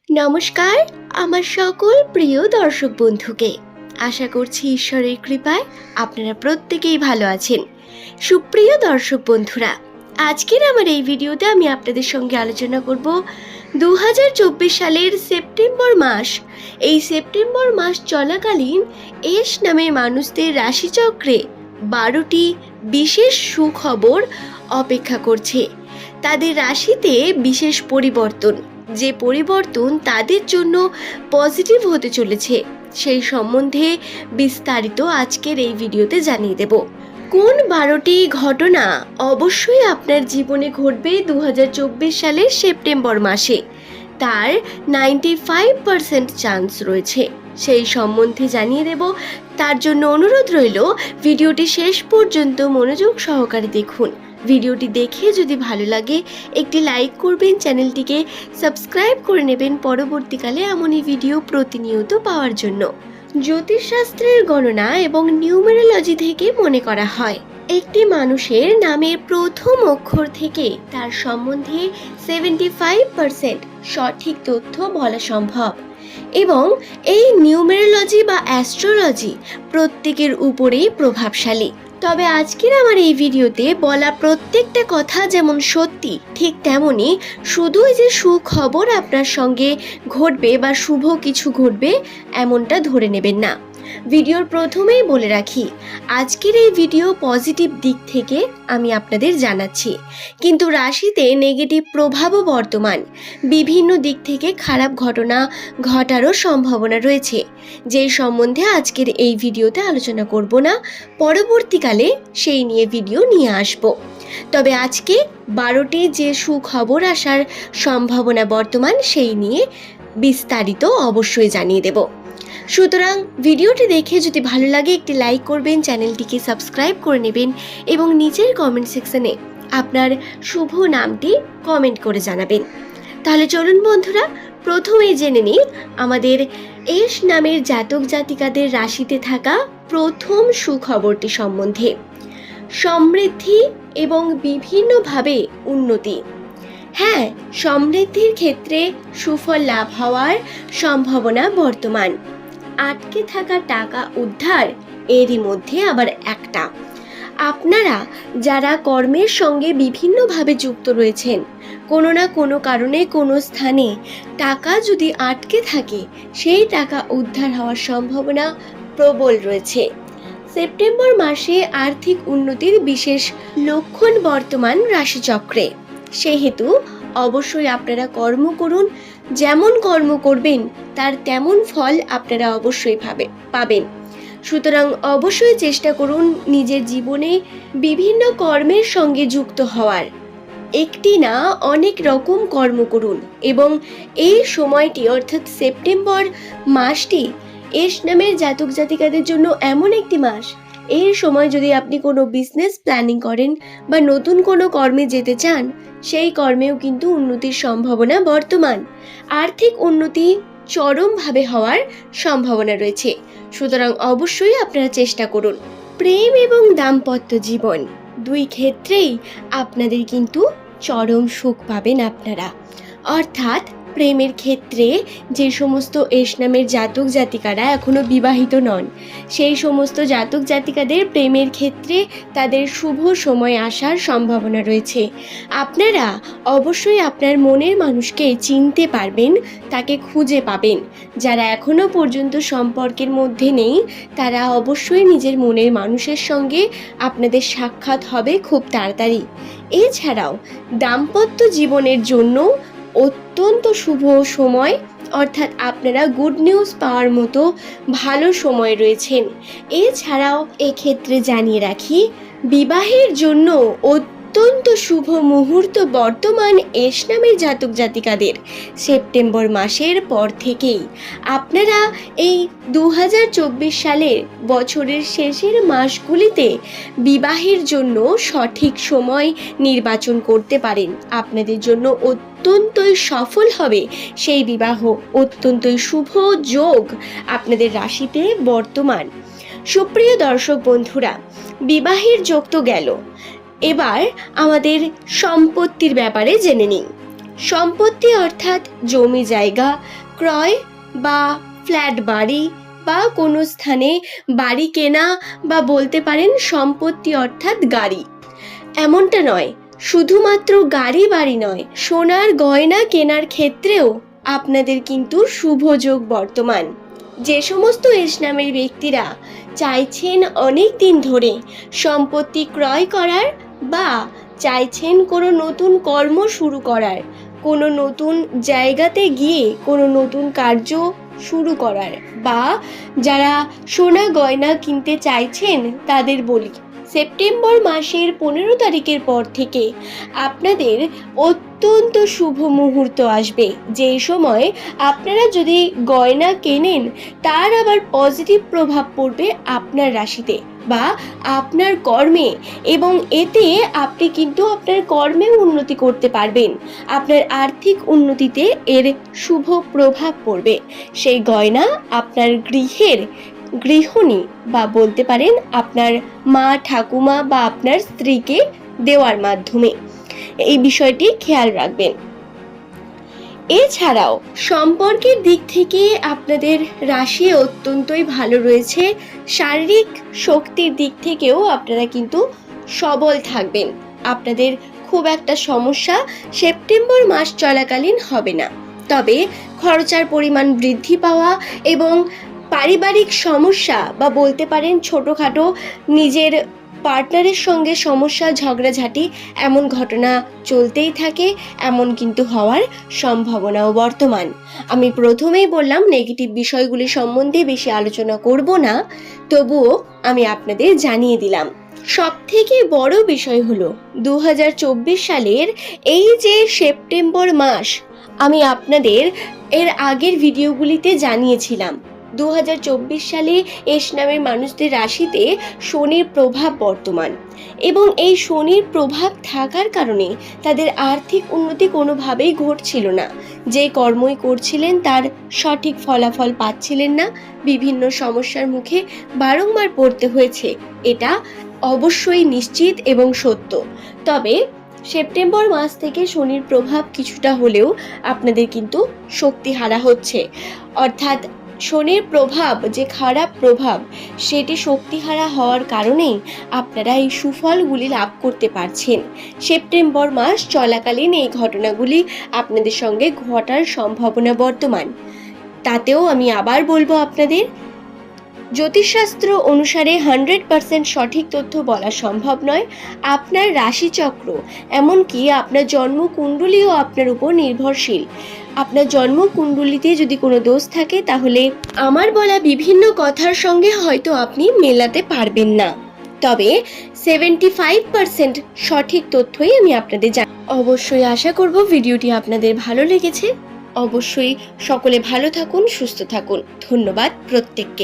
নমস্কার আমার সকল প্রিয় দর্শক বন্ধুকে। আশা করছি ঈশ্বরের কৃপায় আপনারা প্রত্যেকেই ভালো আছেন। সুপ্রিয় দর্শক বন্ধুরা, আজকের আমার এই ভিডিওতে আমি আপনাদের সঙ্গে আলোচনা করব 2024 সালের সেপ্টেম্বর মাস। এই সেপ্টেম্বর মাস চলাকালীন এস নামের মানুষদের রাশিচক্রে 12টি বিশেষ সুখবর অপেক্ষা করছে। তাদের রাশিতে বিশেষ পরিবর্তন, যে পরিবর্তন তাদের জন্য পজিটিভ হতে চলেছে, সেই সম্বন্ধে বিস্তারিত আজকের এই ভিডিওতে জানিয়ে দেব। কোন 12টি ঘটনা অবশ্যই আপনার জীবনে ঘটবে 2024 সালের সেপ্টেম্বর মাসে, তার 95% চান্স রয়েছে, সেই সম্বন্ধে জানিয়ে দেব। তার জন্য অনুরোধ রইল ভিডিওটি শেষ পর্যন্ত মনোযোগ সহকারে দেখুন। ভিডিওটি দেখে যদি ভালো লাগে একটি লাইক করবেন, চ্যানেলটিকে সাবস্ক্রাইব করে নেবেন পরবর্তীকালে এমনই ভিডিও প্রতিনিয়ত পাওয়ার জন্য। জ্যোতিষশাস্ত্রের গণনা এবং নিউমেরোলজি থেকে মনে করা হয় একটি মানুষের নামের প্রথম অক্ষর থেকে তার সম্বন্ধে 75% সঠিক তথ্য বলা সম্ভব, এবং এই নিউমেরোলজি বা অ্যাস্ট্রোলজি প্রত্যেকের উপরেই প্রভাবশালী। তবে আজকের আমার এই ভিডিওতে বলা প্রত্যেকটা কথা যেমন সত্যি, ঠিক তেমনই শুধু যে সুখবর আপনার সঙ্গে ঘটবে বা শুভ কিছু ঘটবে এমনটা ধরে নেবেন না। ভিডিওর প্রথমেই বলে রাখি, আজকের এই ভিডিও পজিটিভ দিক থেকে আমি আপনাদের জানাচ্ছি, কিন্তু রাশিতে নেগেটিভ প্রভাবও বর্তমান। বিভিন্ন দিক থেকে খারাপ ঘটনা ঘটারও সম্ভাবনা রয়েছে, যে সম্বন্ধে আজকের এই ভিডিওতে আলোচনা করব না, পরবর্তীকালে সেই নিয়ে ভিডিও নিয়ে আসব। তবে আজকে 12টি যে সুখবর আসার সম্ভাবনা বর্তমান, সেই নিয়ে বিস্তারিত অবশ্যই জানিয়ে দেব। সুতরাং ভিডিওটি দেখে যদি ভালো লাগে একটি লাইক করবেন, চ্যানেলটিকে সাবস্ক্রাইব করে নেবেন এবং নিচের কমেন্ট সেকশনে আপনার শুভ নামটি কমেন্ট করে জানাবেন। তাহলে চলুন বন্ধুরা, প্রথমেই জেনে নিই আমাদের এস নামের জাতক জাতিকাদের রাশিতে থাকা প্রথম সুখবরটি সম্বন্ধে। সমৃদ্ধি এবং বিভিন্নভাবে উন্নতি। হ্যাঁ, সমৃদ্ধির ক্ষেত্রে সুফল লাভ হওয়ার সম্ভাবনা বর্তমান। আটকে থাকা টাকা উদ্ধার এরই মধ্যে আবার একটা। আপনারা যারা কর্মের সঙ্গে বিভিন্নভাবে যুক্ত রয়েছেন, কোনো না কোনো কারণে কোনো স্থানে টাকা যদি আটকে থাকে, সেই টাকা উদ্ধার হওয়ার সম্ভাবনা প্রবল রয়েছে। সেপ্টেম্বর মাসে আর্থিক উন্নতির বিশেষ লক্ষণ বর্তমান রাশিচক্রে। সেহেতু অবশ্যই আপনারা কর্ম করুন, যেমন কর্ম করবেন তার তেমন ফল আপনারা অবশ্যই পাবেন। সুতরাং অবশ্যই চেষ্টা করুন নিজের জীবনে বিভিন্ন কর্মের সঙ্গে যুক্ত হওয়ার। একটি না অনেক রকম কর্ম করুন, এবং এই সময়টি অর্থাৎ সেপ্টেম্বর মাসটি এস নামের জাতক জাতিকাদের জন্য এমন একটি মাস, এই সময় যদি আপনি কোনো বিজনেস প্ল্যানিং করেন বা নতুন কোনো কর্মে যেতে চান, সেই কর্মেও কিন্তু উন্নতির সম্ভাবনা বর্তমান। আর্থিক উন্নতি চরমভাবে হওয়ার সম্ভাবনা রয়েছে, সুতরাং অবশ্যই আপনারা চেষ্টা করুন। প্রেম এবং দাম্পত্য জীবন দুই ক্ষেত্রেই আপনাদের কিন্তু চরম সুখ পাবেন আপনারা। অর্থাৎ প্রেমের ক্ষেত্রে যে সমস্ত এস নামের জাতক জাতিকারা এখনো বিবাহিত নন, সেই সমস্ত জাতক জাতিকাদের প্রেমের ক্ষেত্রে তাদের শুভ সময় আসার সম্ভাবনা রয়েছে। আপনারা অবশ্যই আপনার মনের মানুষকে চিনতে পারবেন, তাকে খুঁজে পাবেন। যারা এখনো পর্যন্ত সম্পর্কের মধ্যে নেই, তারা অবশ্যই নিজের মনের মানুষের সঙ্গে আপনাদের সাক্ষাৎ হবে খুব তাড়াতাড়ি। এছাড়াও দাম্পত্য জীবনের জন্য অত্যন্ত শুভ সময়, অর্থাৎ আপনারা গুড নিউজ পাওয়ার মতো ভালো সময় রয়েছেন। এছাড়াও এক্ষেত্রে জানিয়ে রাখি, বিবাহের জন্য অত্যন্ত শুভ মুহূর্ত বর্তমান এস নামের জাতক জাতিকাদের। সেপ্টেম্বর মাসের পর থেকেই আপনারা এই 2024 সালের বছরের শেষের মাসগুলিতে বিবাহের জন্য সঠিক সময় নির্বাচন করতে পারেন। আপনাদের জন্য অত্যন্তই সফল হবে সেই বিবাহ, অত্যন্তই শুভ যোগ আপনাদের রাশিতে বর্তমান। সুপ্রিয় দর্শক বন্ধুরা, বিবাহের যোগ তো গেল, এবার আমাদের সম্পত্তির ব্যাপারে জেনে নিন। সম্পত্তি অর্থাৎ জমি জায়গা ক্রয় বা ফ্ল্যাট বাড়ি বা কোনো স্থানে বাড়ি কেনা বা বলতে পারেন সম্পত্তি অর্থাৎ গাড়ি। এমনটা নয়, শুধুমাত্র গাড়ি বাড়ি নয়, সোনার গয়না কেনার ক্ষেত্রেও আপনাদের কিন্তু শুভ যোগ বর্তমান। যে সমস্ত এস নামের ব্যক্তিরা চাইছেন অনেক দিন ধরে সম্পত্তি ক্রয় করার বা চাইছেন কোনো নতুন কর্ম শুরু করার, কোনো নতুন জায়গাতে গিয়ে কোনো নতুন কার্য শুরু করার, বা যারা সোনা গয়না কিনতে চাইছেন তাদের বলি, সেপ্টেম্বর মাসের 15 তারিখের পর থেকে আপনাদের অত্যন্ত শুভ মুহূর্ত আসবে, যে সময় আপনারা যদি গয়না কেনেন তার আবার পজিটিভ প্রভাব পড়বে আপনার রাশিতে বা আপনার কর্মে, এবং এতে আপনি কিন্তু আপনার কর্মে উন্নতি করতে পারবেন। আপনার আর্থিক উন্নতিতে এর শুভ প্রভাব পড়বে। সেই গয়না আপনার গৃহের গৃহিণী বা বলতে পারেন আপনার মা ঠাকুমা বা আপনার স্ত্রীকে দেওয়ার মাধ্যমে এই বিষয়টি খেয়াল রাখবেন। এছাড়াও সম্পর্কের দিক থেকে আপনাদের রাশি অত্যন্তই ভালো রয়েছে। শারীরিক শক্তির দিক থেকেও আপনারা কিন্তু সবল থাকবেন। আপনাদের খুব একটা সমস্যা সেপ্টেম্বর মাস চলাকালীন হবে না, তবে খরচার পরিমাণ বৃদ্ধি পাওয়া এবং পারিবারিক সমস্যা বা বলতে পারেন ছোটোখাটো নিজের পার্টনারের সঙ্গে সমস্যা ঝগড়াঝাটি এমন ঘটনা চলতেই থাকে, এমন কিন্তু হওয়ার সম্ভাবনাও বর্তমান। আমি প্রথমেই বললাম নেগেটিভ বিষয়গুলি সম্বন্ধে বেশি আলোচনা করব না, তবুও আমি আপনাদের জানিয়ে দিলাম। সবথেকে বড় বিষয় হলো 2024 সালের এই যে সেপ্টেম্বর মাস, আমি আপনাদের এর আগের ভিডিওগুলিতে জানিয়েছিলাম 2024 সালে এস নামের মানুষদের রাশিতে শনির প্রভাব বর্তমান, এবং এই শনির প্রভাব থাকার কারণে তাদের আর্থিক উন্নতি কোনোভাবেই ঘটছিল না। যে কর্মই করছিলেন তার সঠিক ফলাফল পাচ্ছিলেন না, বিভিন্ন সমস্যার মুখে বারংবার পড়তে হয়েছে, এটা অবশ্যই নিশ্চিত এবং সত্য। তবে সেপ্টেম্বর মাস থেকে শনির প্রভাব কিছুটা হলেও আপনাদের কিন্তু শক্তিহারা হচ্ছে, অর্থাৎ শনির প্রভাব যে খারাপ প্রভাব সেটি শক্তিহারা হওয়ার কারণেই আপনারা এই সুফলগুলি লাভ করতে পারছেন। সেপ্টেম্বর মাস চলাকালীন এই ঘটনাগুলি আপনাদের সঙ্গে ঘটার সম্ভাবনা বর্তমান। তাতেও আমি আবার বলবো, আপনাদের জ্যোতিষশাস্ত্র অনুসারে 100% সঠিক তথ্য বলা সম্ভব নয়। আপনার রাশিচক্র এমনকি আপনার জন্মকুণ্ডলীও আপনার উপর নির্ভরশীল। আপনার জন্মকুণ্ডলিতে যদি কোনো দোষ থাকে তাহলে আমার বলা বিভিন্ন কথার সঙ্গে হয়তো আপনি মেলাতে পারবেন না, তবে 75% সঠিক তথ্যই আমি আপনাদের অবশ্যই আশা করব ভিডিওটি আপনাদের ভালো লেগেছে। অবশ্যই সকলে ভালো থাকুন, সুস্থ থাকুন। ধন্যবাদ প্রত্যেককে।